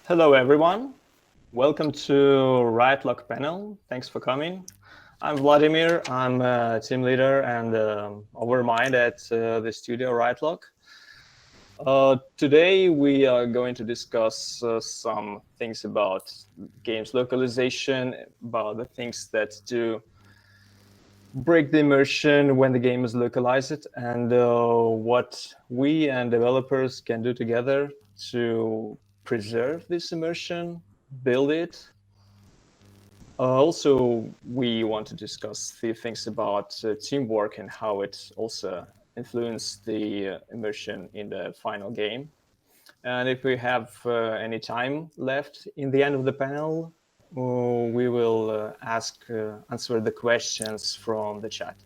Hello, everyone. Welcome to LudoNarraCon panel. Thanks for coming. I'm Vladimir. I'm a team leader and overmind at the studio LudoNarraCon. Today, we are going to discuss some things about games localization, about the things that do break the immersion when the game is localized, and what we and developers can do together to preserve this immersion, build it. Also, we want to discuss the things about teamwork and how it also influenced the immersion in the final game. And if we have any time left in the end of the panel, we will answer the questions from the chat.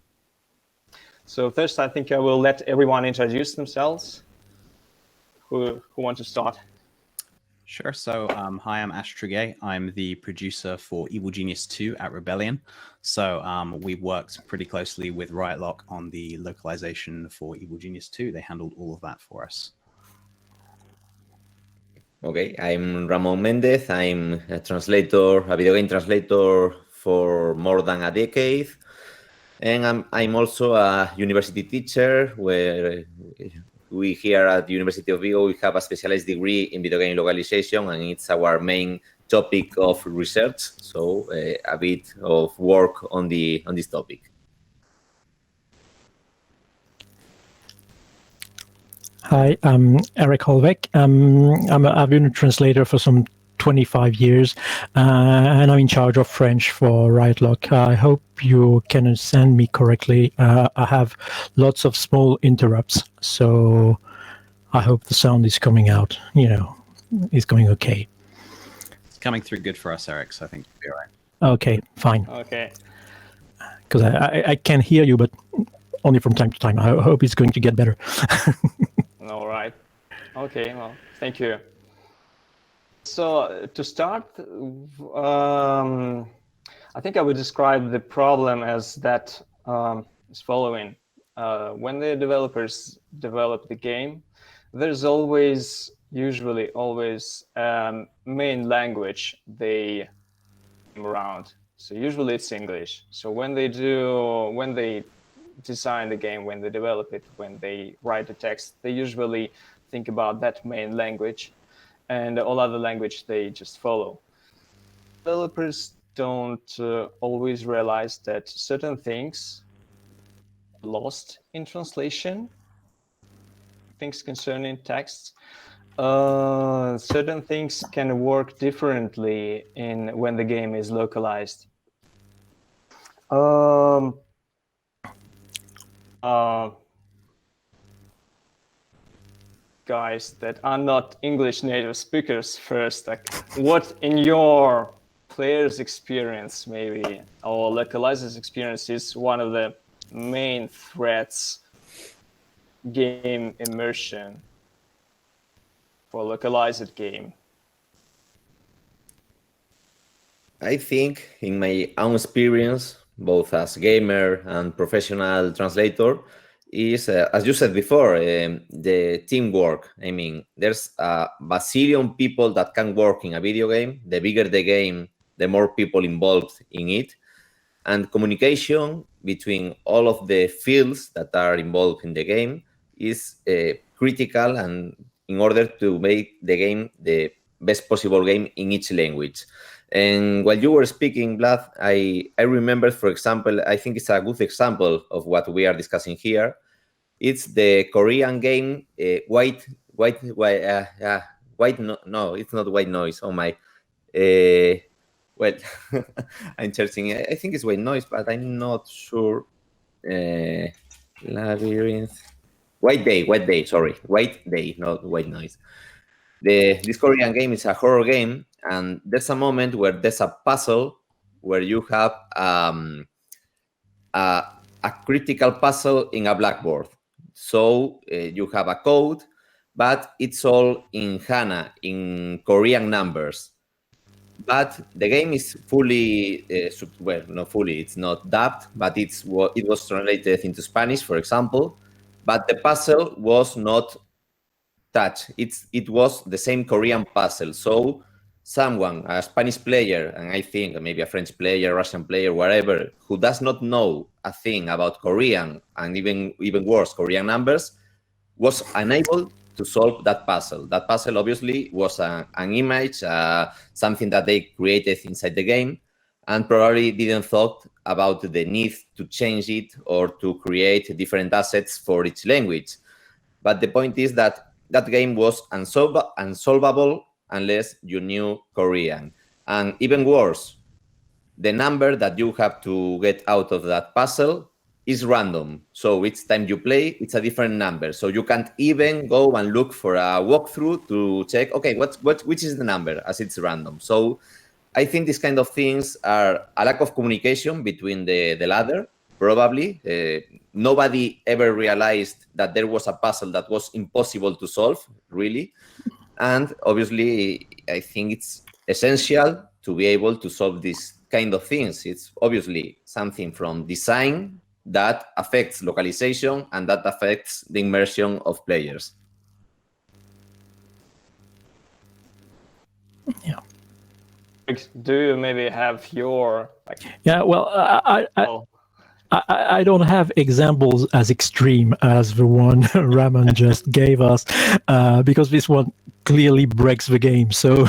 So first, I think I will let everyone introduce themselves. Who want to start? Sure. So, hi, I'm Tregay. I'm the producer for Evil Genius 2 at Rebellion. So we worked pretty closely with LudoNarraCon on the localization for Evil Genius 2. They handled all of that for us. Okay, I'm Ramon Mendez. I'm a translator, a video game translator for more than a decade. And I'm also a university teacher where we here at the University of Vigo, we have a specialized degree in video game localization, and it's our main topic of research. So a bit of work on this topic. Hi, I'm Eric Holweck. I've been a translator for some 25 years, and I'm in charge of French for LudoNarraCon. I hope you can understand me correctly. I have lots of small interrupts, so I hope the sound is coming out, is going okay. It's coming through good for us, Eric, so I think it'll be all right. Okay, fine. Okay. Because I can hear you, but only from time to time. I hope it's going to get better. All right. Okay, well, thank you. So to start, I think I would describe the problem as that is following. When the developers develop the game, there's usually always main language they around. So usually it's English. So when they design the game, when they develop it, when they write the text, they usually think about that main language, and all other language they just follow. Developers don't always realize that certain things lost in translation, things concerning texts. Certain things can work differently when the game is localized. Guys that are not English native speakers first, like what in your player's experience maybe, or localizers experience, is one of the main threats game immersion for localized game? I think in my own experience, both as gamer and professional translator, is, as you said before, the teamwork. I mean, there's a bazillion people that can work in a video game. The bigger the game, the more people involved in it. And communication between all of the fields that are involved in the game is critical, and in order to make the game the best possible game in each language. And while you were speaking, Vlad, I remember, for example, I think it's a good example of what we are discussing here. It's the Korean game White. No, it's not White Noise. Oh my. Well, I'm searching. I think it's White Noise, but I'm not sure. Labyrinth. White Day. Sorry, White Day, not White Noise. This Korean game is a horror game, and there's a moment where there's a puzzle where you have a critical puzzle in a blackboard. So you have a code, but it's all in Hana, in Korean numbers. But the game is fully, well, not fully, it's not dubbed, but it was translated into Spanish, for example. But the puzzle was not touched. It was the same Korean puzzle. So someone, a Spanish player, and I think maybe a French player, Russian player, whatever, who does not know a thing about Korean and even worse, Korean numbers, was unable to solve that puzzle. That puzzle obviously was an image, something that they created inside the game, and probably didn't thought about the need to change it or to create different assets for each language. But the point is that that game was unsolvable unless you knew Korean. And even worse, the number that you have to get out of that puzzle is random. So each time you play, it's a different number. So you can't even go and look for a walkthrough to check, okay, which is the number, as it's random. So I think these kind of things are a lack of communication between the ladder, probably. Nobody ever realized that there was a puzzle that was impossible to solve, really. And obviously, I think it's essential to be able to solve these kind of things. It's obviously something from design that affects localization and that affects the immersion of players. Yeah. Do you maybe have your Yeah, well, I don't have examples as extreme as the one Raman just gave us, because this one clearly breaks the game. So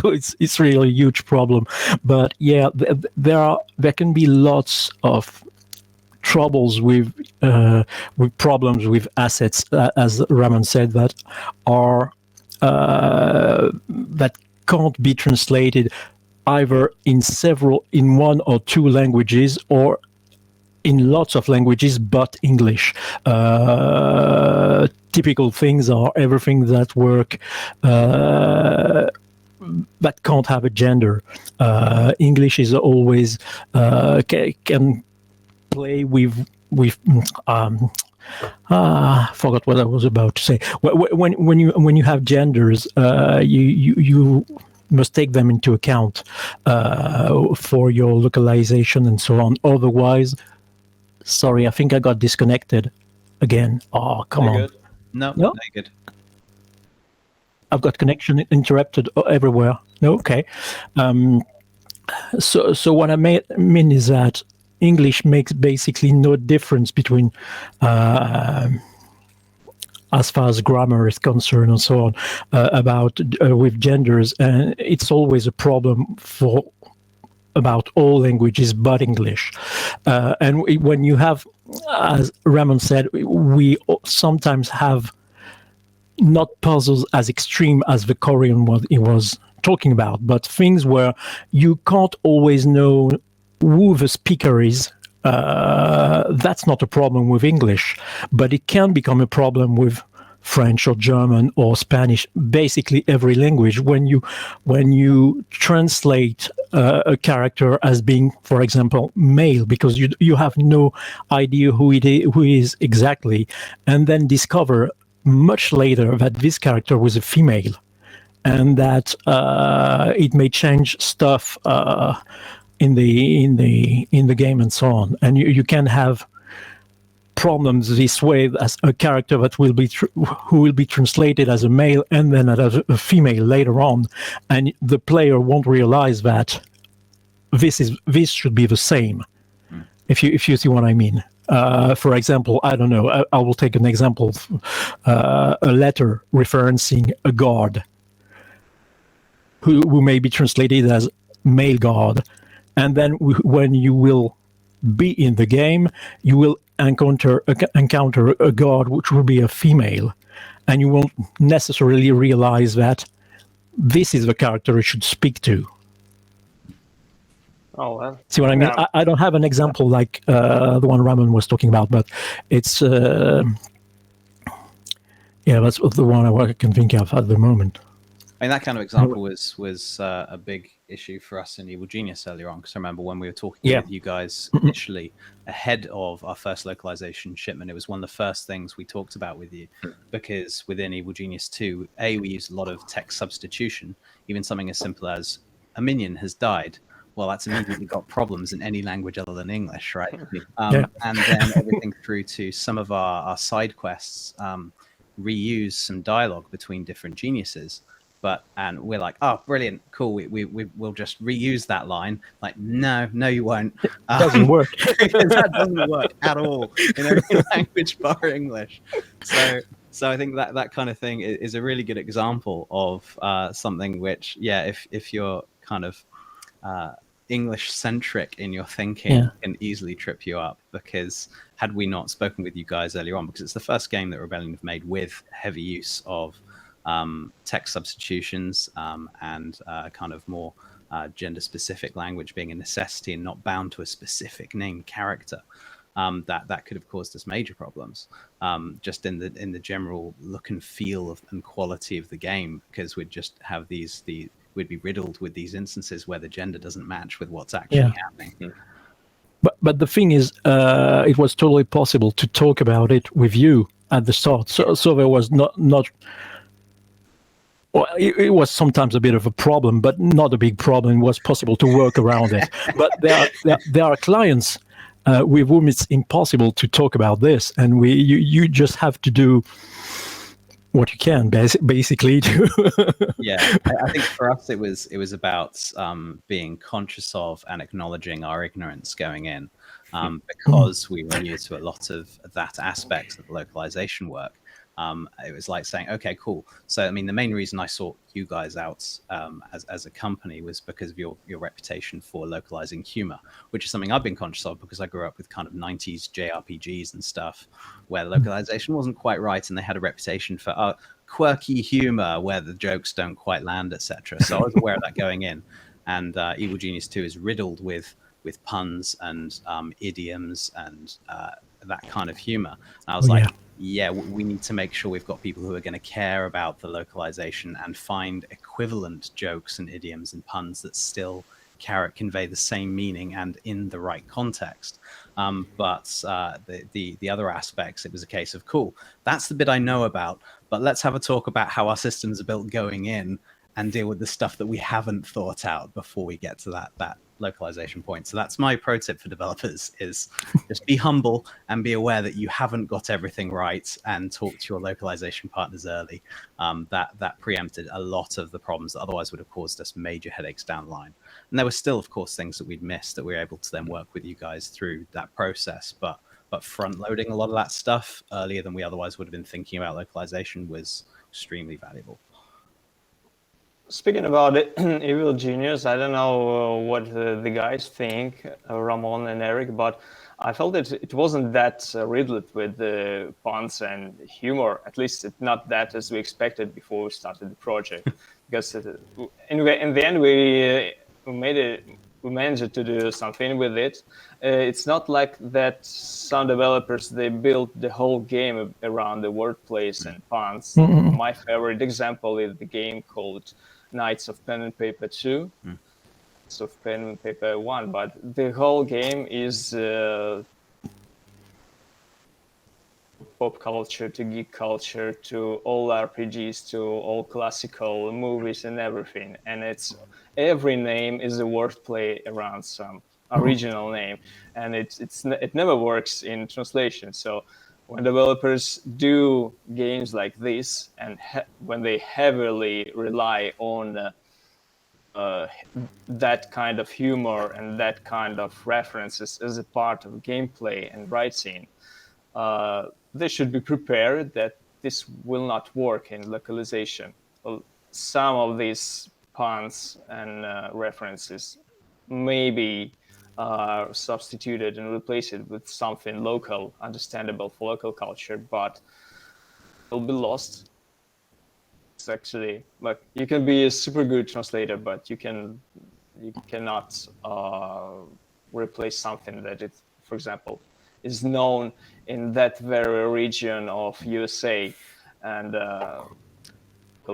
it's really a huge problem. But yeah, there can be lots of troubles with problems with assets, as Raman said, that are that can't be translated either in one or two languages or in lots of languages but English. Typical things are everything that work that can't have a gender. English is always can play with forgot what I was about to say. When you have genders, you must take them into account for your localization and so on. Otherwise, sorry, I think I got disconnected again. Oh, come on. Good? No, you're good. I've got connection interrupted everywhere. No, okay. So what I mean is that English makes basically no difference between, as far as grammar is concerned and so on, about with genders, and it's always a problem for about all languages but English. And when you have, as Ramon said, we sometimes have not puzzles as extreme as the Korean one he was talking about, but things where you can't always know who the speaker is. That's not a problem with English, but it can become a problem with French or German or Spanish, basically every language. When you translate a character as being, for example, male, because you have no idea who he is exactly, and then discover much later that this character was a female, and that it may change stuff in the game and so on, and you can have problems this way, as a character that will be who will be translated as a male and then as a female later on, and the player won't realize that this should be the same. If you see what I mean. For example, I don't know. I will take an example: a letter referencing a god who may be translated as male god, and then when you will be in the game, you will encounter a god which will be a female, and you won't necessarily realize that this is the character you should speak to. Oh, well. See what I mean? Yeah. I don't have an example like the one Ramon was talking about, but it's yeah, that's the one I can think of at the moment. I mean, that kind of example was a big issue for us in Evil Genius earlier on, because I remember when we were talking with you guys initially ahead of our first localization shipment, it was one of the first things we talked about with you, because within Evil Genius 2, we used a lot of text substitution, even something as simple as a minion has died. Well, that's immediately got problems in any language other than English, right? And then everything through to some of our side quests reuse some dialogue between different geniuses. and we're like, oh, brilliant, cool. We'll just reuse that line. Like, no, you won't. It doesn't work. That doesn't work at all in any language bar English. So I think that kind of thing is a really good example of something which, yeah, if you're kind of English centric in your thinking, can easily trip you up. Because had we not spoken with you guys earlier on, because it's the first game that Rebellion have made with heavy use of text substitutions and kind of more gender specific language being a necessity and not bound to a specific named character, that could have caused us major problems just in the general look and feel and quality of the game, because we'd just have we'd be riddled with these instances where the gender doesn't match with what's actually happening. But the thing is, it was totally possible to talk about it with you at the start. So there was not well, it was sometimes a bit of a problem, but not a big problem. It was possible to work around it. But there are clients with whom it's impossible to talk about this, and you just have to do what you can, basically. Yeah, I think for us it was about being conscious of and acknowledging our ignorance going in, because we were new to a lot of that aspects of localization work. It was like saying, okay, cool. So, I mean, the main reason I sought you guys out as a company was because of your reputation for localizing humor, which is something I've been conscious of because I grew up with kind of 90s JRPGs and stuff where localization wasn't quite right, and they had a reputation for quirky humor where the jokes don't quite land, etc. So I was aware of that going in. And Evil Genius 2 is riddled with puns and idioms and that kind of humor. And I was like, yeah, we need to make sure we've got people who are going to care about the localization and find equivalent jokes and idioms and puns that still convey the same meaning and in the right context. But the other aspects, it was a case of, cool, that's the bit I know about, but let's have a talk about how our systems are built going in and deal with the stuff that we haven't thought out before we get to that localization point. So that's my pro tip for developers, is just be humble and be aware that you haven't got everything right, and talk to your localization partners early. That preempted a lot of the problems that otherwise would have caused us major headaches down the line. And there were still, of course, things that we'd missed that we were able to then work with you guys through that process. But front loading a lot of that stuff earlier than we otherwise would have been thinking about localization was extremely valuable. Speaking about it, Evil Genius, I don't know what the guys think, Ramon and Eric, but I felt that it wasn't that riddled with puns and humor. At least it's not that as we expected before we started the project. Because in the end, we managed to do something with it. It's not like that some developers, they built the whole game around the wordplays and puns. My favorite example is the game called Knights of Pen and Paper 2, so Pen and Paper 1, but the whole game is pop culture to geek culture to all RPGs to all classical movies and everything, and every name is a wordplay around some original name, and it never works in translation. So when developers do games like this, and when they heavily rely on that kind of humor and that kind of references as a part of gameplay and writing, they should be prepared that this will not work in localization. Some of these puns and references may be substituted and replace it with something local, understandable for local culture, but it'll be lost. It's actually like you can be a super good translator, but you cannot replace something that for example, is known in that very region of USA, and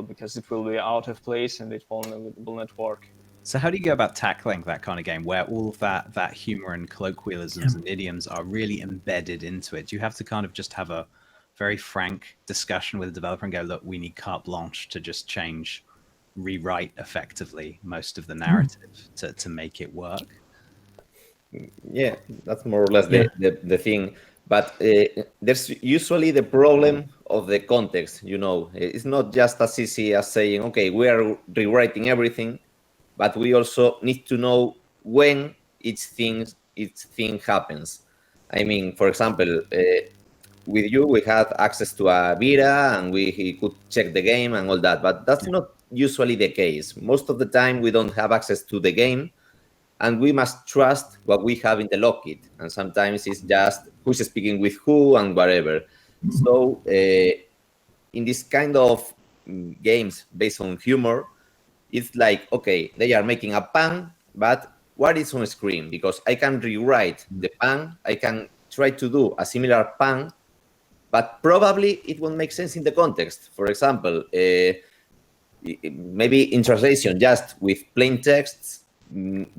because it will be out of place and it will not work. So how do you go about tackling that kind of game where all of that humor and colloquialisms and idioms are really embedded into it? Do you have to kind of just have a very frank discussion with the developer and go, look, we need carte blanche to just rewrite effectively most of the narrative to make it work? Yeah, that's more or less the thing. But there's usually the problem of the context, It's not just as easy as saying, okay, we are rewriting everything, but we also need to know when each thing happens. I mean, for example, with you, we had access to a beta and we could check the game and all that, but that's not usually the case. Most of the time, we don't have access to the game, and we must trust what we have in the logkit. And sometimes it's just who's speaking with who and whatever. So in this kind of games based on humor, it's like, okay, they are making a pun, but what is on screen? Because I can rewrite the pun, I can try to do a similar pun, but probably it won't make sense in the context. For example, maybe in translation, just with plain texts,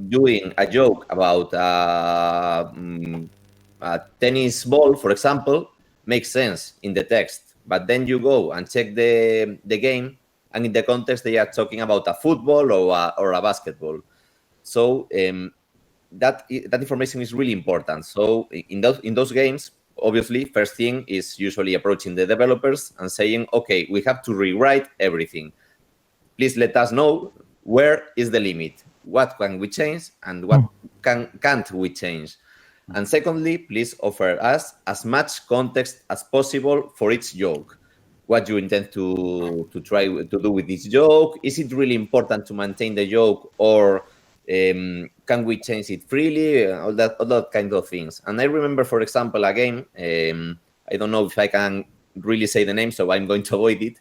doing a joke about a tennis ball, for example, makes sense in the text. But then you go and check the game, and in the context, they are talking about a football or a basketball. So that information is really important. So in those games, obviously, first thing is usually approaching the developers and saying, okay, we have to rewrite everything. Please let us know where is the limit. What can we change and what can't we change? And secondly, please offer us as much context as possible for each joke. What you intend to try to do with this joke? Is it really important to maintain the joke, or can we change it freely? All that kind of things. And I remember, for example, a game. I don't know if I can really say the name, so I'm going to avoid it.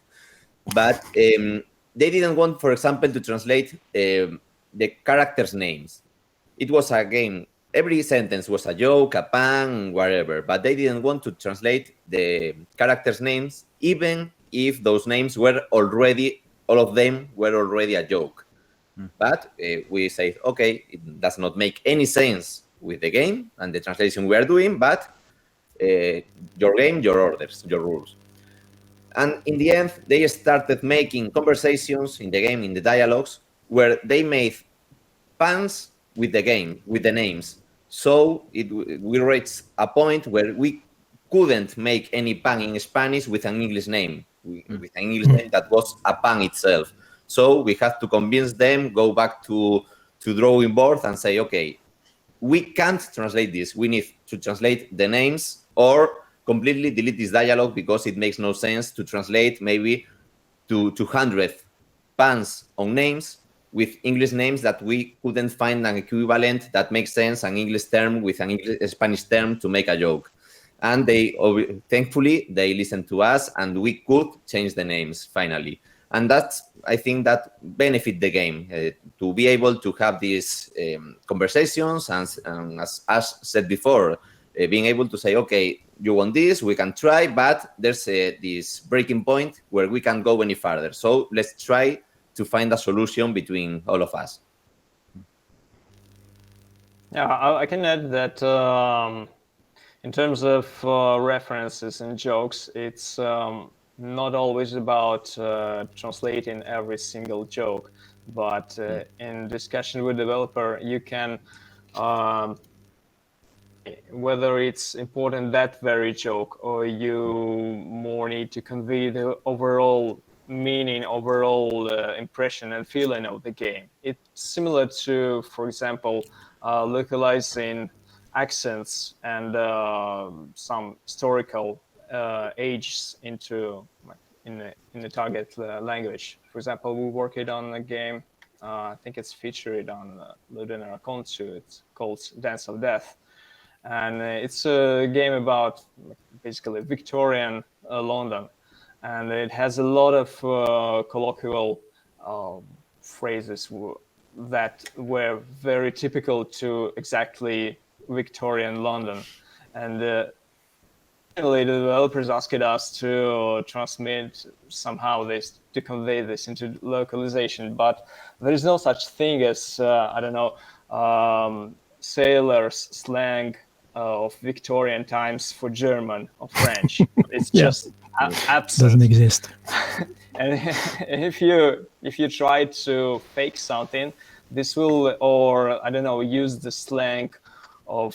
But they didn't want, for example, to translate the characters' names. It was a game. Every sentence was a joke, a pun, whatever. But they didn't want to translate the characters' names, even if those names were already, all of them were already a joke. But we say, okay, it does not make any sense with the game and the translation we are doing, but your game, your orders, your rules. And in the end, they started making conversations in the game, in the dialogues, where they made puns with the game, with the names. So we reached a point where we couldn't make any pun in Spanish with an English name, with an English name that was a pun itself. So we had to convince them, go back to drawing board and say, okay, we can't translate this. We need to translate the names or completely delete this dialogue because it makes no sense to translate maybe to 200 puns on names with English names that we couldn't find an equivalent that makes sense, an English term with an Spanish term to make a joke. And thankfully, they listened to us and we could change the names finally. And that's, I think, that benefit the game to be able to have these conversations and as said before, being able to say, okay, you want this, we can try, but there's this breaking point where we can't go any further. So let's try to find a solution between all of us. Yeah, I can add that in terms of references and jokes, it's not always about translating every single joke, but in discussion with developer, you can, whether it's important that very joke or you more need to convey the overall meaning, overall impression and feeling of the game. It's similar to, for example, localizing accents and some historical ages into in the target language. For example, we worked on a game. I think it's featured on LudoNarraCon too. It's called Dance of Death, and it's a game about basically Victorian London, and it has a lot of colloquial phrases that were very typical to exactly Victorian London. And finally, the developers asked us to transmit somehow this, to convey this into localization, but there is no such thing as, I don't know, sailors slang of Victorian times for German or French. It's just absent. Doesn't exist. And if you try to fake something, this will, or I don't know, use the slang of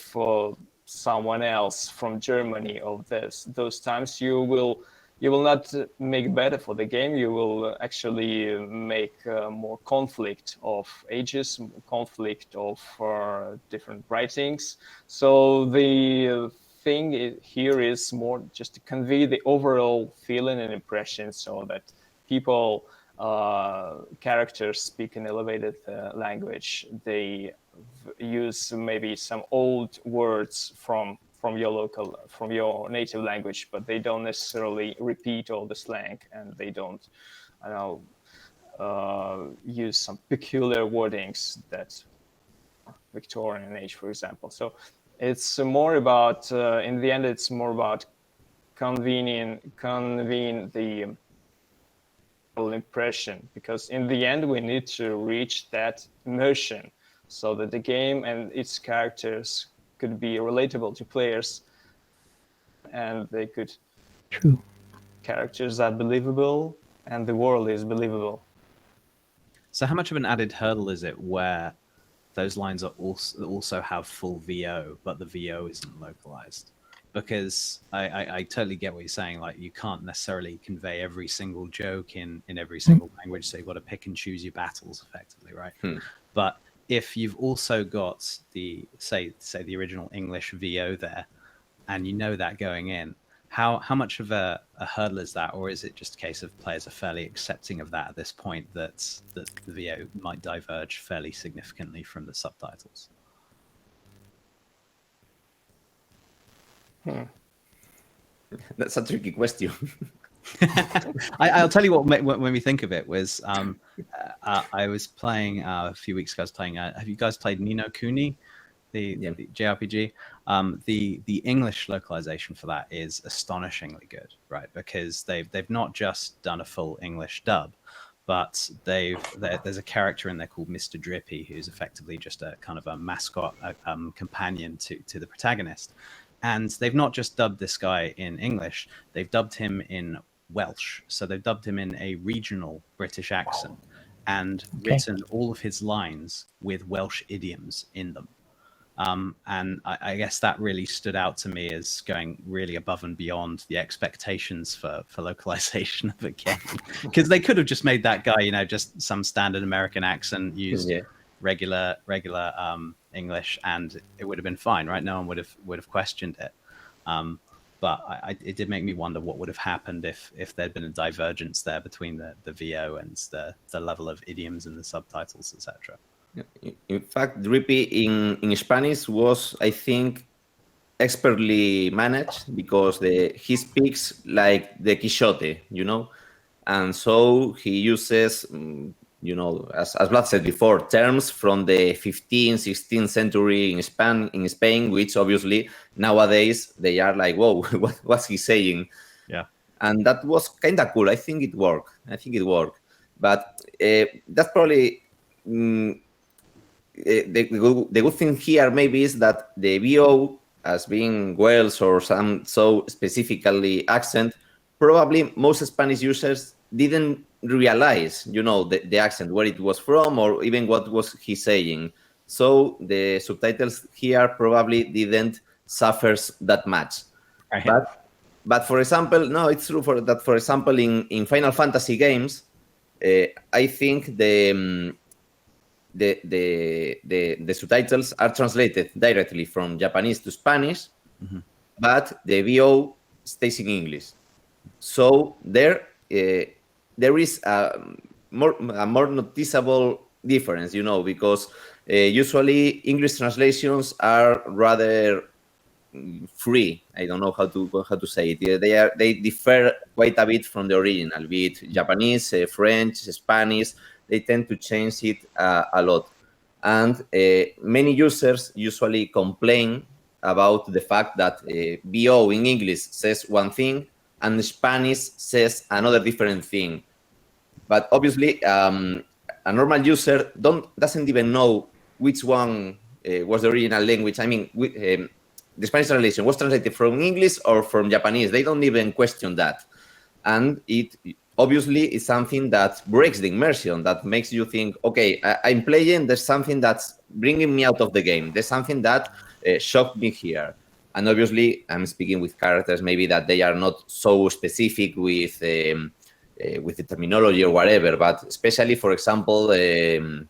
someone else from Germany of those times, you will not make better for the game. You will actually make more conflict of ages, conflict of different writings. So the thing here is more just to convey the overall feeling and impression, so that people, characters speak an elevated language. They use maybe some old words from your native language, but they don't necessarily repeat all the slang, and they don't, I don't know, use some peculiar wordings that Victorian age, for example. So it's more about, in the end, it's more about convening the impression, because in the end we need to reach that immersion, so that the game and its characters could be relatable to players, and they could. True. Characters are believable, and the world is believable. So how much of an added hurdle is it where those lines are also have full VO, but the VO isn't localized? Because I totally get what you're saying. Like, you can't necessarily convey every single joke in every single language, so you've got to pick and choose your battles effectively, right? But if you've also got the say the original English VO there, and you know that going in, how much of a hurdle is that? Or is it just a case of players are fairly accepting of that at this point, that the VO might diverge fairly significantly from the subtitles? That's a tricky question. I'll tell you what made me think of it was, I was playing a few weeks ago. I was playing. Have you guys played Ni no Kuni, the JRPG? The English localization for that is astonishingly good, right? Because they've not just done a full English dub, but there's a character in there called Mr. Drippy, who's effectively just a kind of a mascot, companion to the protagonist. And they've not just dubbed this guy in English, they've dubbed him in Welsh. So they've dubbed him in a regional British accent and written all of his lines with Welsh idioms in them. And I guess that really stood out to me as going really above and beyond the expectations for localization of a game. Because they could have just made that guy, just some standard American accent, used regular English, and it would have been fine, right? No one would have questioned it. But it did make me wonder what would have happened if there'd been a divergence there between the VO and the level of idioms and the subtitles, etc. In fact, Drippy in Spanish was, I think, expertly managed, because he speaks like the Quixote, and so he uses, as Vlad said before, terms from the 15th, 16th century in Spain, which obviously nowadays they are like, whoa, what's he saying? Yeah. And that was kind of cool. I think it worked. But that's probably... the good thing here maybe is that the VO, as being Welsh or some so specifically accent, probably most Spanish users didn't realize, the accent, where it was from, or even what was he saying. So the subtitles here probably didn't suffer that much. Right. But for example, no, it's true that, for example, in Final Fantasy games, I think the subtitles are translated directly from Japanese to Spanish, but the VO stays in English. So there is a more noticeable difference, because usually English translations are rather free. I don't know how to say it. They differ quite a bit from the original, be it Japanese, French, Spanish. They tend to change it a lot. And many users usually complain about the fact that VO in English says one thing and Spanish says another different thing. But obviously, a normal user doesn't even know which one was the original language. I mean, the Spanish translation was translated from English or from Japanese. They don't even question that. And it obviously is something that breaks the immersion, that makes you think, okay, I'm playing, there's something that's bringing me out of the game. There's something that shocked me here. And obviously, I'm speaking with characters maybe that they are not so specific with the terminology or whatever, but especially, for example, the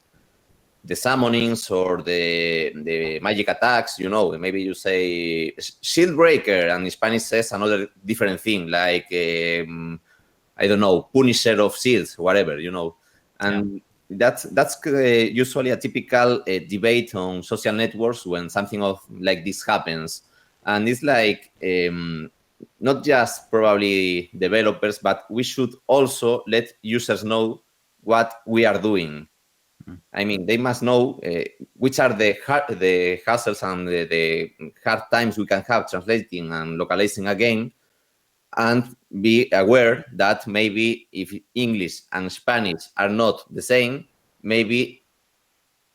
summonings or the magic attacks, maybe you say shield breaker and in Spanish says another different thing, like, I don't know, punisher of shields, whatever, And that's usually a typical debate on social networks when something like this happens. And it's like, not just probably developers, but we should also let users know what we are doing. I mean, they must know which are the hassles and the hard times we can have translating and localizing a game, and be aware that maybe if English and Spanish are not the same, maybe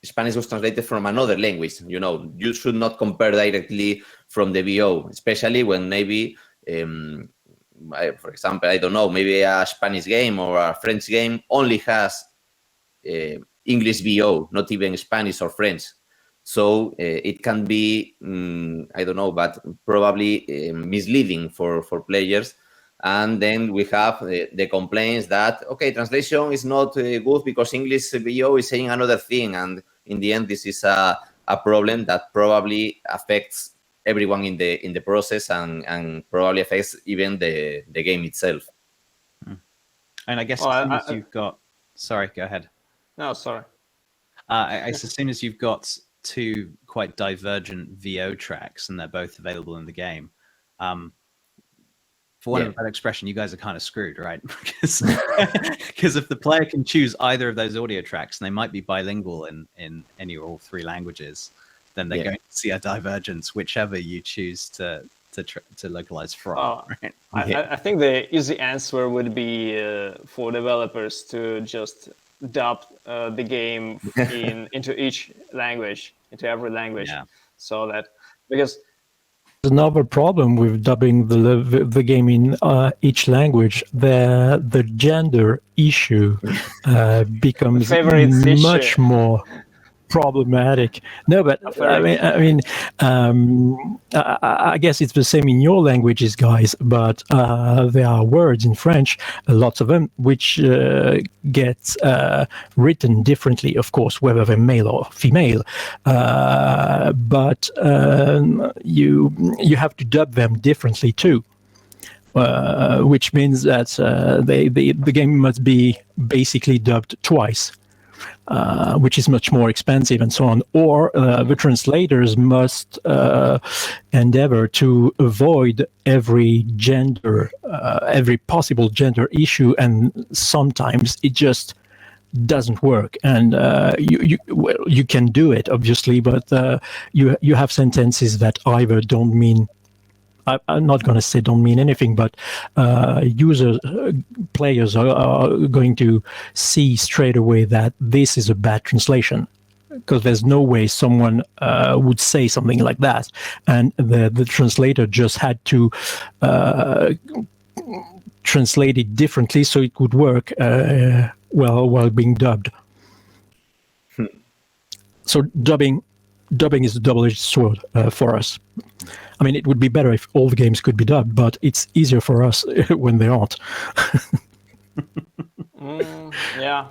Spanish was translated from another language. You should not compare directly from the VO, especially when maybe, for example, I don't know, maybe a Spanish game or a French game only has English VO, not even Spanish or French. So it can be, I don't know, but probably misleading for players. And then we have the complaints that, okay, translation is not good because English VO is saying another thing. And in the end, this is a problem that probably affects everyone in the process and probably affects even the game itself. And I guess as soon as you've got... Sorry, go ahead. No, sorry. As soon as you've got two quite divergent VO tracks and they're both available in the game, for want of a better expression, you guys are kind of screwed, right? Because if the player can choose either of those audio tracks and they might be bilingual in any or all three languages, then they're going to see a divergence whichever you choose to localize from. Right? I think the easy answer would be for developers to just dub the game into each language, into every language, so that, because there's another problem with dubbing the game in each language. The gender issue becomes much more problematic. No, but I guess it's the same in your languages, guys. But there are words in French, lots of them, which get written differently, of course, whether they're male or female. But you have to dub them differently too. Which means that the game must be basically dubbed twice. Which is much more expensive and so on, or the translators must endeavor to avoid every possible gender issue, and sometimes it just doesn't work. And you can do it, obviously, but you have sentences that either don't mean, I'm not going to say don't mean anything, but players are going to see straight away that this is a bad translation, because there's no way someone would say something like that, and the translator just had to translate it differently so it would work while being dubbed. So dubbing is a double-edged sword for us. I mean, it would be better if all the games could be dubbed, but it's easier for us when they aren't. Yeah.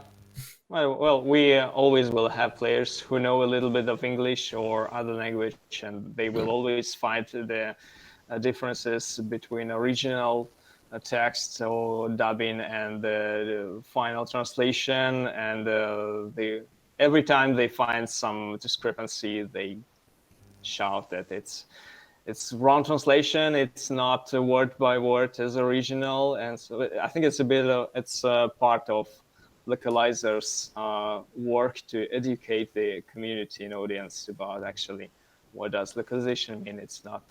Well, we always will have players who know a little bit of English or other language, and they will always find the differences between original text or dubbing and the final translation. And every time they find some discrepancy, they shout that it's wrong translation. It's not word by word as original, and so I think it's part of localizers' work to educate the community and audience about actually what does localization mean. It's not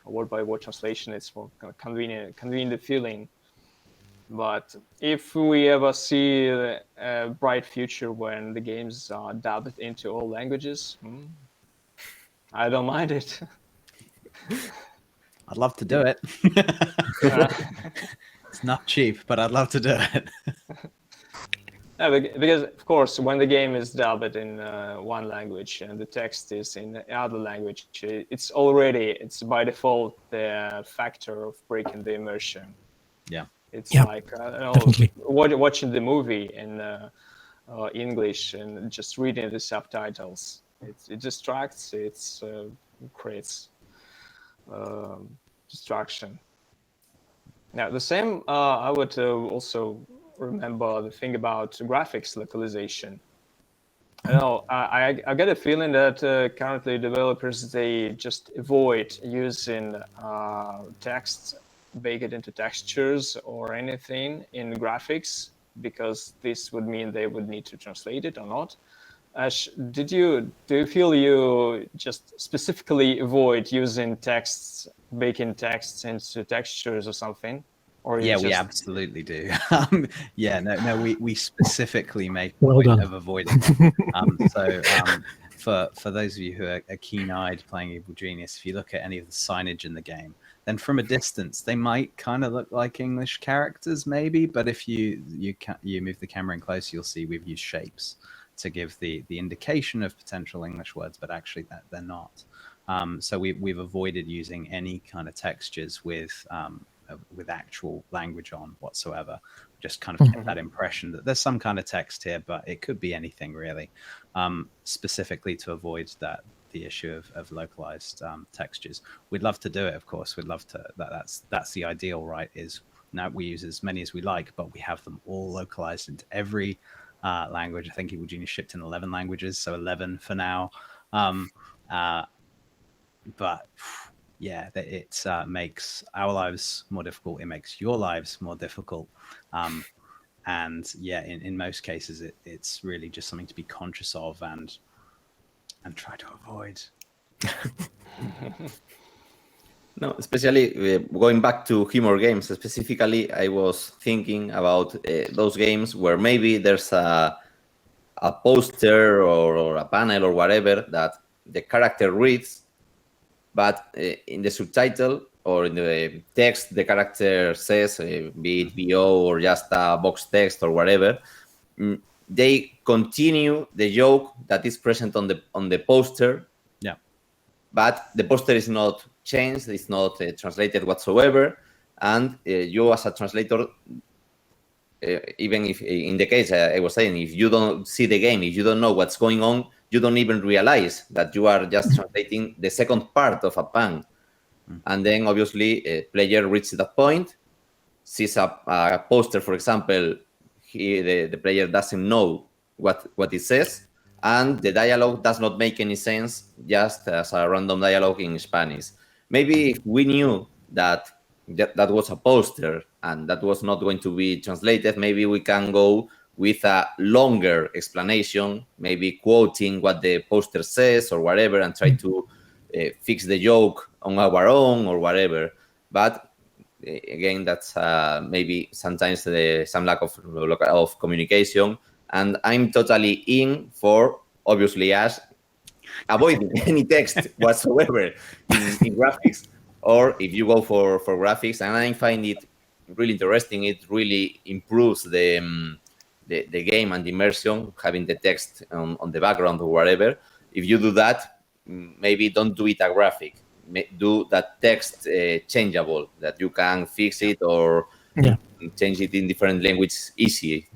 a word by word translation. It's more convenient the feeling. But if we ever see a bright future when the games are dubbed into all languages, I don't mind it. I'd love to do it. It's not cheap, but I'd love to do it. No, because of course, when the game is dubbed in one language and the text is in other language, it's by default the factor of breaking the immersion. Yeah. It's Yeah, like definitely. watching the movie in English and just reading the subtitles. It distracts. It creates distraction. Now, the same, I would also remember the thing about graphics localization. I don't know. I get a feeling that currently developers, they just avoid using text, bake it into textures or anything in graphics, because this would mean they would need to translate it or not. Ash, do you feel you just specifically avoid using texts, baking texts into textures or something? Or Yeah, just... we absolutely do. Yeah, no, we specifically make a Well point done. of avoiding it. For those of you who are keen-eyed playing Evil Genius, if you look at any of the signage in the game, then from a distance they might kind of look like English characters, maybe. But if you move the camera in close, you'll see we've used shapes to give the indication of potential English words, but actually that they're not. So we've avoided using any kind of textures with actual language on whatsoever. Just kind of get that impression that there's some kind of text here, but it could be anything really, specifically to avoid the issue of localized textures. We'd love to do it, of course. We'd love to. That's the ideal, right? Is now we use as many as we like, but we have them all localized into every language. I think Evil Genius shipped in 11 languages, so 11 for now. But yeah, it makes our lives more difficult. It makes your lives more difficult. And yeah, in most cases, it's really just something to be conscious of and try to avoid. No, especially going back to humor games, specifically, I was thinking about those games where maybe there's a poster or a panel or whatever that the character reads, but in the subtitle or in the text, the character says, be it VO or just a box text or whatever, they continue the joke that is present on the poster. Yeah. But the poster is not changed, it's not translated whatsoever, and you as a translator, even if in the case I was saying, if you don't see the game, if you don't know what's going on, you don't even realize that you are just translating the second part of a pun. And then obviously a player reaches that point, sees a poster, for example, the player doesn't know what it says, and the dialogue does not make any sense, just as a random dialogue in Spanish. Maybe if we knew that was a poster and that was not going to be translated, maybe we can go with a longer explanation, maybe quoting what the poster says or whatever, and try to fix the joke on our own or whatever. But again, that's maybe sometimes some lack of communication. And I'm totally in for, obviously, as avoiding any text whatsoever in graphics. Or if you go for graphics, and I find it really interesting, it really improves the game and the immersion, having the text on the background or whatever. If you do that, maybe don't do it a graphic. Do that text changeable, that you can fix it or change it in different languages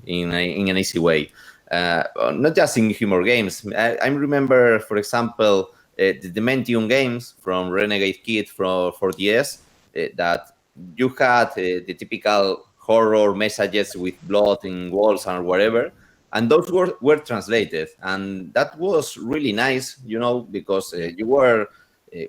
in an easy way. Not just in humor games. I remember, for example, the Dementium games from Renegade Kid for DS, that you had the typical horror messages with blood in walls and whatever, and those were translated, and that was really nice, because you were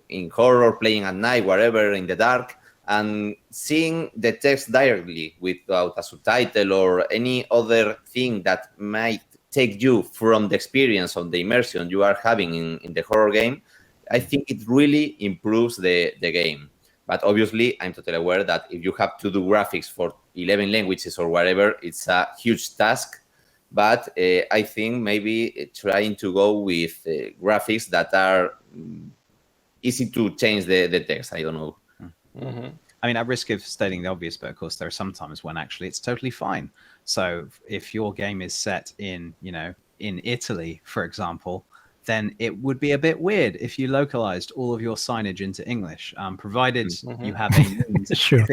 in horror, playing at night, whatever, in the dark, and seeing the text directly without a subtitle or any other thing that might take you from the experience of the immersion you are having in the horror game, I think it really improves the game. But obviously, I'm totally aware that if you have to do graphics for 11 languages or whatever, it's a huge task. But I think maybe trying to go with graphics that are easy to change the text. I don't know. Mm-hmm. I mean, at risk of stating the obvious, but of course there are some times when actually it's totally fine. So if your game is set in, in Italy, for example, then it would be a bit weird if you localized all of your signage into English, provided you have a means. Sure.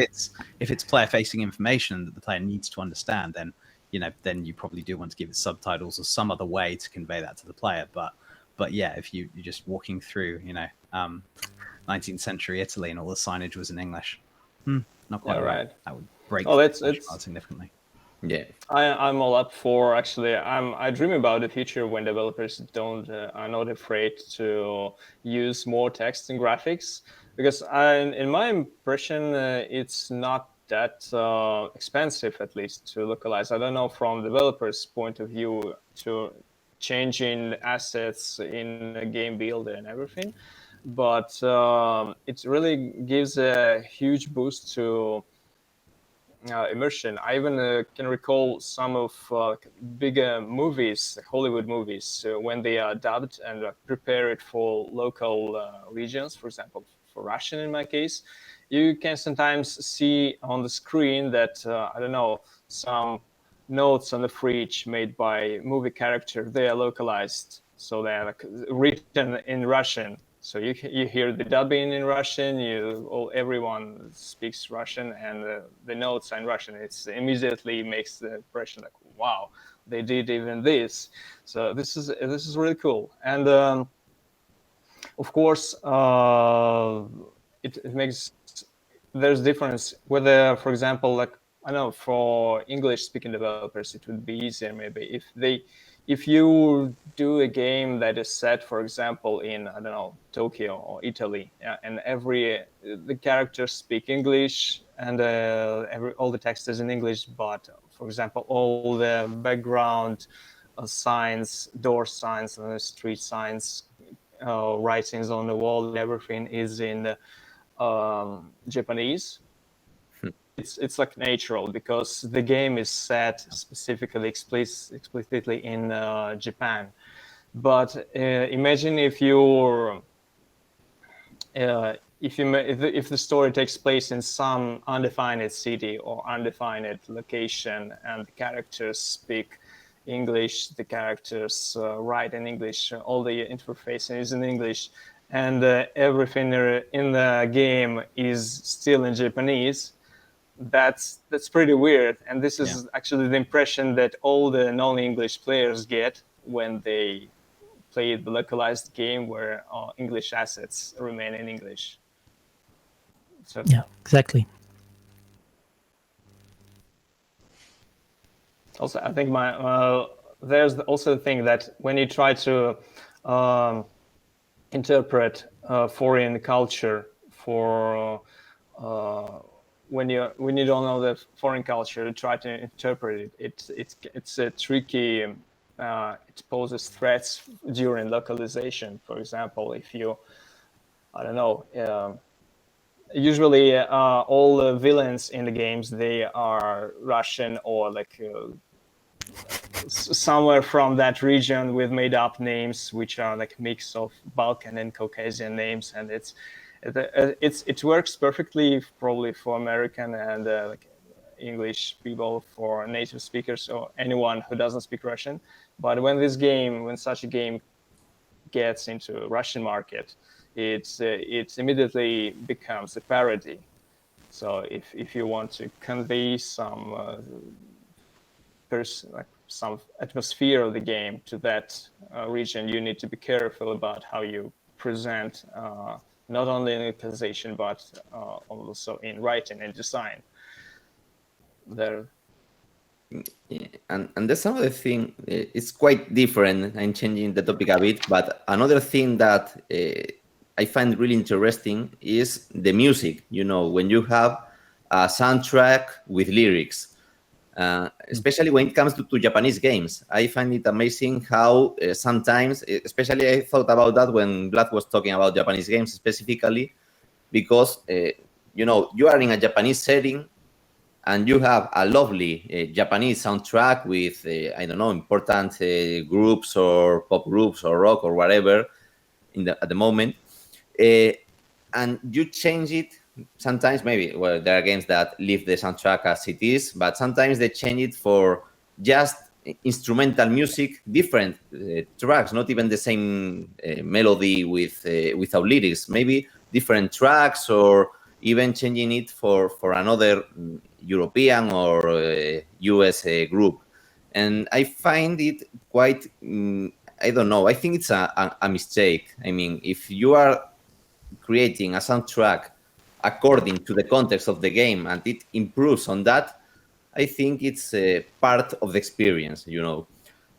If it's player-facing information that the player needs to understand, then then you probably do want to give it subtitles or some other way to convey that to the player. But yeah, if you're just walking through, 19th century Italy and all the signage was in English, not quite right. That would break significantly. Yeah, I'm all up for, actually. I dream about the future when developers are not afraid to use more text and graphics, because in my impression, it's not that expensive, at least, to localize. I don't know from developers' point of view to changing assets in a game builder and everything, but it really gives a huge boost to immersion. I even can recall some of bigger movies, Hollywood movies, when they are dubbed and prepared for local regions, for example, for Russian in my case, you can sometimes see on the screen that, I don't know, some notes on the fridge made by movie character, they are localized. So they are written in Russian. So you hear the dubbing in Russian. Everyone speaks Russian, and the notes are in Russian. It immediately makes the impression like, wow, they did even this. So this is really cool. And of course, it makes there's difference whether, for example, like I know for English-speaking developers, it would be easier maybe if you do a game that is set, for example, in, I don't know, Tokyo or Italy, and the characters speak English, and all the text is in English, but, for example, all the background signs, door signs, street signs, writings on the wall, and everything is in Japanese. It's like natural, because the game is set specifically explicitly in Japan. But imagine if the story takes place in some undefined city or undefined location, and the characters speak English, the characters write in English, all the interface is in English, and everything in the game is still in Japanese. That's pretty weird, and this is actually the impression that all the non-English players get when they play the localized game, where English assets remain in English. So yeah, exactly. Also, I think there's also the thing that when you try to interpret foreign culture for when you don't know the foreign culture, to try to interpret it, it's a tricky. It poses threats during localization. For example, if you, I don't know, usually all the villains in the games, they are Russian or like somewhere from that region with made up names, which are like a mix of Balkan and Caucasian names, and it works perfectly probably for American and like English people, for native speakers or anyone who doesn't speak Russian. But when such a game gets into Russian market, it immediately becomes a parody. So if you want to convey some some atmosphere of the game to that region, you need to be careful about how you present not only in localization, but also in writing and design. There. Yeah, and there's another thing. It's quite different. I'm changing the topic a bit, but another thing that I find really interesting is the music. When you have a soundtrack with lyrics, especially when it comes to Japanese games, I find it amazing how sometimes, especially I thought about that when Vlad was talking about Japanese games specifically, because you are in a Japanese setting, and you have a lovely Japanese soundtrack with, I don't know, important groups or pop groups or rock or whatever at the moment. And you change it sometimes maybe, well, there are games that leave the soundtrack as it is, but sometimes they change it for just instrumental music, different tracks, not even the same melody without lyrics, maybe different tracks, or even changing it for another European or US group. And I find it quite, I don't know, I think it's a mistake. I mean, if you are creating a soundtrack according to the context of the game and it improves on that, I think it's part of the experience, you know.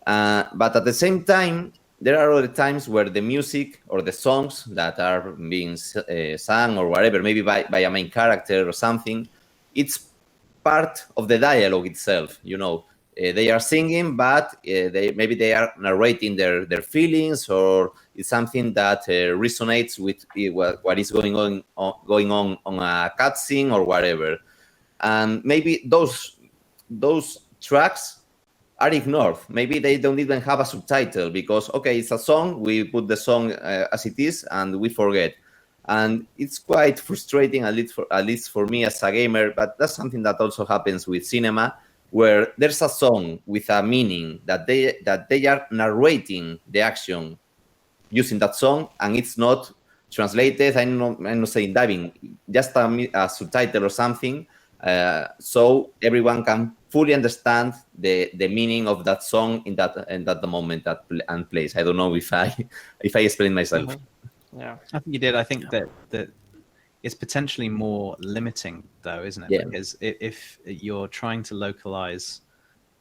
But at the same time, there are other times where the music or the songs that are being sung or whatever, maybe by a main character or something, it's part of the dialogue itself, you know. They are singing, but maybe they are narrating their feelings, or it's something that resonates with what is going on a cutscene or whatever. And maybe those tracks are ignored. Maybe they don't even have a subtitle because, okay, it's a song, we put the song as it is and we forget. And it's quite frustrating, at least for me as a gamer, but that's something that also happens with cinema, where there's a song with a meaning that they are narrating the action using that song, and it's not translated. I'm not saying dubbing, just a subtitle or something, so everyone can fully understand the meaning of that song in that moment and place. I don't know if I explain myself. Mm-hmm. Yeah, I think you did. I think that it's potentially more limiting, though, isn't it? Yeah. Because if you're trying to localize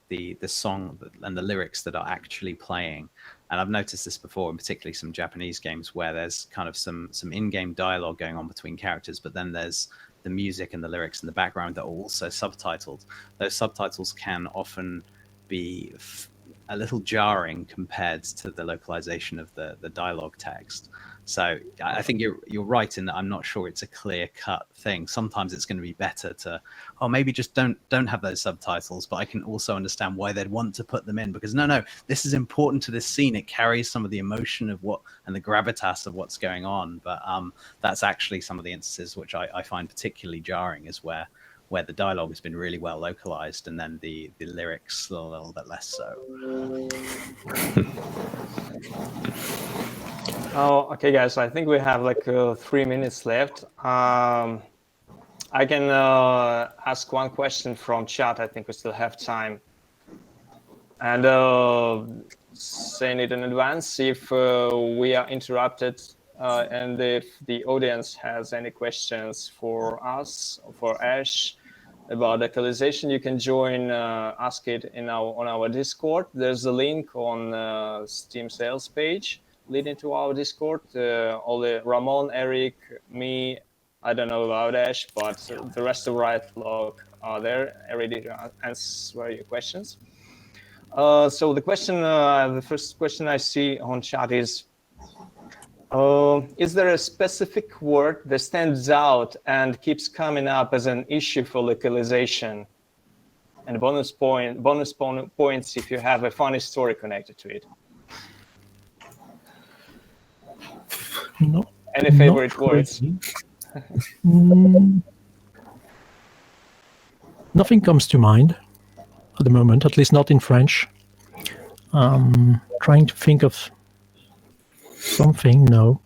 the song and the lyrics that are actually playing, and I've noticed this before, in particularly some Japanese games where there's kind of some in-game dialogue going on between characters, but then there's the music and the lyrics in the background that are also subtitled. Those subtitles can often be a little jarring compared to the localization of the dialogue text. So I think you're right in that I'm not sure it's a clear-cut thing. Sometimes it's going to be better to, maybe just don't have those subtitles, but I can also understand why they'd want to put them in, because no, this is important to this scene. It carries some of the emotion of and the gravitas of what's going on. But that's actually some of the instances which I find particularly jarring, is where the dialogue has been really well localized and then the lyrics a little bit less so. Oh, okay, guys. I think we have like 3 minutes left. I can ask one question from chat. I think we still have time. And saying it in advance, if we are interrupted and if the audience has any questions for us, for Ash, about localization, you can join, ask it on our Discord. There's a link on Steam sales page leading to our Discord. Ramon, Eric, me, I don't know about Ash, but the rest of WriteLog are there, ready to answer your questions. So the first question I see on chat is there a specific word that stands out and keeps coming up as an issue for localization? And bonus points if you have a funny story connected to it. No. Any favorite words? Nothing comes to mind at the moment, at least not in French. Trying to think of something. No.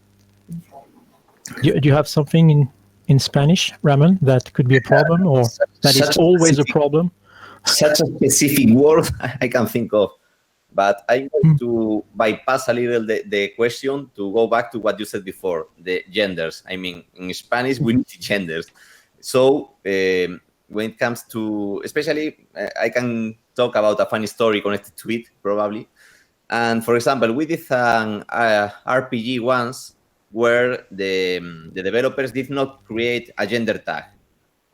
Do you have something in Spanish, Ramon, that could be a problem, or that is always a problem? Such a specific word I can think of. But I'm going to bypass a little the question to go back to what you said before, the genders. I mean, in Spanish, we need genders. So when it comes to, especially, I can talk about a funny story connected to it, probably. And for example, we did an RPG once where the developers did not create a gender tag,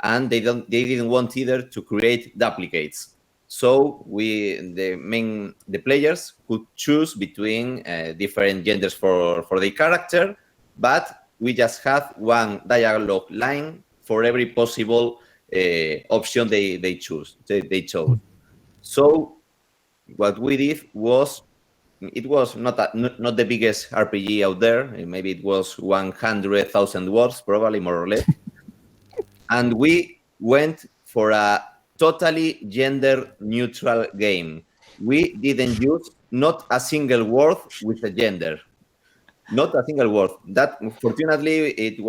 and they didn't want either to create duplicates. So the players could choose between different genders for the character, but we just had one dialogue line for every possible option they chose. So what we did was, it was not the biggest RPG out there. Maybe it was 100,000 words, probably, more or less. and we went for a totally gender neutral game. We didn't use not a single word with a gender. Not a single word. That fortunately it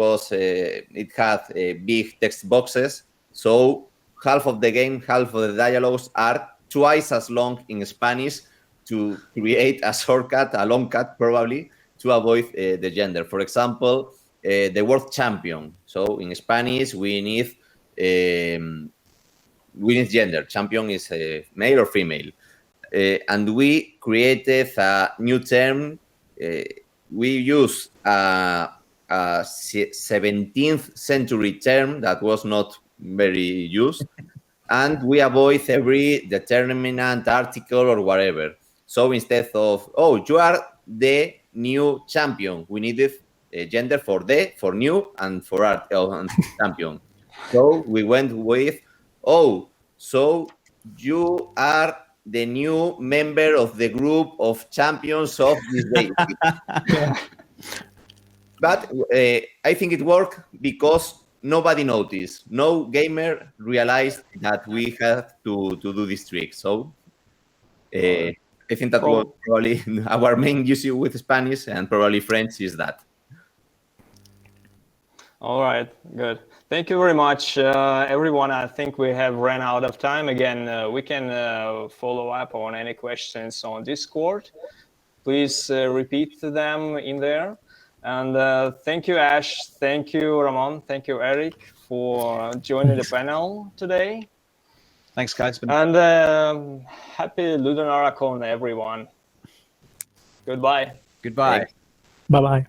had big text boxes, so half of the game, half of the dialogues are twice as long in Spanish to create a shortcut, a long cut probably, to avoid the gender. For example, the word champion. So in Spanish we need gender. Champion is male or female, and we created a new term. We use a 17th century term that was not very used, and we avoid every determinant article or whatever. So instead of, oh, you are the new champion, we needed a gender for new, and for and champion. So we went with, oh, so you are the new member of the group of champions of this day. But I think it worked because nobody noticed. No gamer realized that we had to do this trick. So I think that was probably our main issue with Spanish, and probably French is that. All right, good. Thank you very much, everyone. I think we have ran out of time. Again, we can follow up on any questions on Discord. Please repeat them in there. And thank you, Ash. Thank you, Ramon. Thank you, Eric, for joining the panel today. Thanks, guys. And happy LudoNarraCon, everyone. Goodbye. Goodbye. Bye-bye.